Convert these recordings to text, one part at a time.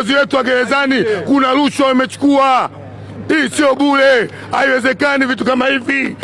viongozi wetu wa gerezani kuna rushwa wamechukua. Hii sio bure, haiwezekani vitu kama hivi.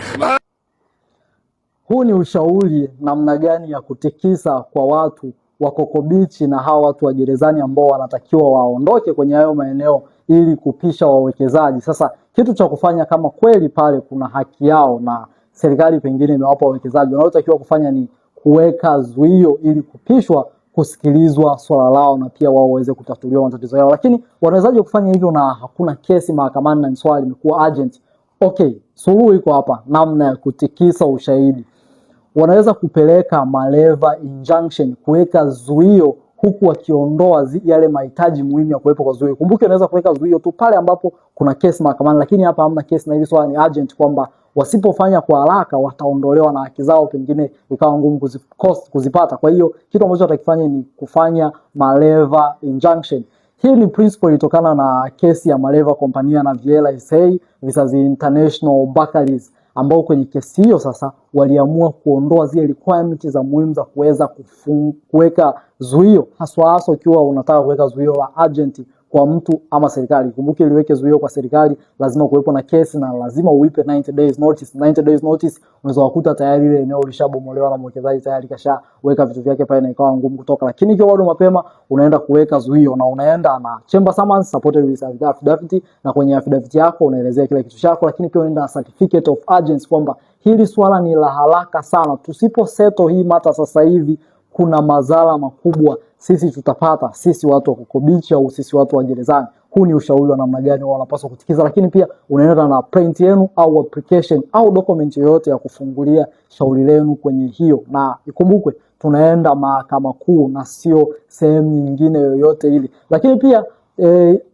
Huu ni ushauri namna gani ya kutikisa kwa watu wa Coco Beach na hawa watu wa gerezani ambao wanatakiwa waondoke kwenye hayo maeneo ili kupisha wawekezaji. Sasa kitu cha kufanya, kama kweli pale kuna haki yao na serikali pengine imewapa wawekezaji, wanaotakiwa kufanya ni kuweka zuio ili kupishwa kusikilizwa swala lao na pia wao waweze kutatuliwa matatizo yao. Lakini wanawezaje kufanya hivyo na hakuna kesi mahakamani na swali limekuwa urgent? Okay, suluhu iko hapa, namna ya kutikisa ushahidi. Wanaweza kupeleka maleva injunction, kuweka zuio huku wakiondoa yale mahitaji muhimu ya kuwepo kwa zuio. Kumbuke unaweza kuweka zuio tu pale ambapo kuna kesi mahakamani, lakini hapa hamna kesi na hili swala ni urgent, kwamba wasipofanya kwa haraka wataondolewa na haki zao pengine ikawa ngumu kuzipata. Kwa hiyo kitu ambacho watakifanya ni kufanya maleva injunction. Hii ni principle ilitokana na kesi ya Maleva Compania na Viela SA versus International Bakeries, ambao kwenye kesi hiyo sasa waliamua kuondoa zile requirements za muhimu za kuweza kuweka zuio, haswa ukiwa unataka kuweka zuio la urgent kwa mtu ama serikali. Kumbuke iliweke zuio kwa serikali lazima kuwepo na kesi na lazima uipe 90 days notice. 90 days notice unaweza kukuta tayari ile eneo lishabomolewa na mwekezaji tayari kashaweka vitu vyake pale na ikawa ngumu kutoka. Lakini ikiwa bado mapema unaenda kuweka zuio na unaenda na chamber summons supported with affidavit, na kwenye affidavit yako unaelezea kila kitu chako, lakini pia unaenda na certificate of urgency kwamba hili swala ni la haraka sana, tusipo settle hii mata sasa hivi kuna madhara makubwa sisi tutapata, sisi watu wa Coco Beach au sisi watu wa gerezani. Huu ni ushauri wa namna gani wao wanapaswa kutikiza. Lakini pia unaenda na print yenu au application au document yoyote ya kufungulia shauri lenu kwenye hiyo, na ikumbukwe tunaenda mahakama kuu na sio sehemu nyingine yoyote ile. Lakini pia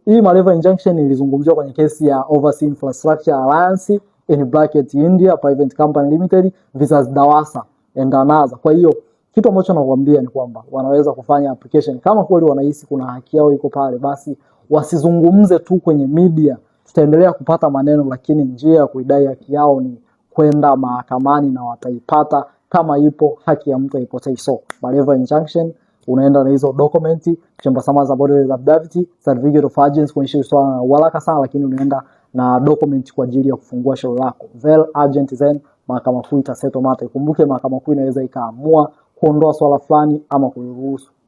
hii Maleva injunction ilizungumziwa kwenye kesi ya Overseas Infrastructure Alliance in bracket India Private Company Limited versus Dawasa and Anaza. Kwa hiyo kitu ambacho nakwambia ni kwamba wanaweza kufanya application kama kweli wanahisi kuna haki yao iko pale, basi wasizungumze tu kwenye media. Tutaendelea kupata maneno, lakini njia ya kuidai haki yao ni kwenda mahakamani na wataipata. Kama ipo haki ya mtu haipotei. So Maleva injunction unaenda na hizo documents, chamber summons about affidavit, certificate of urgency kuonyesha swala na haraka sana, lakini unaenda na document kwa ajili ya kufungua shauri lako. Very urgent, then mahakama kuu itasettle matter. Kumbuke mahakama kuu inaweza ikaamua kuondoa swala fulani ama kuruhusu.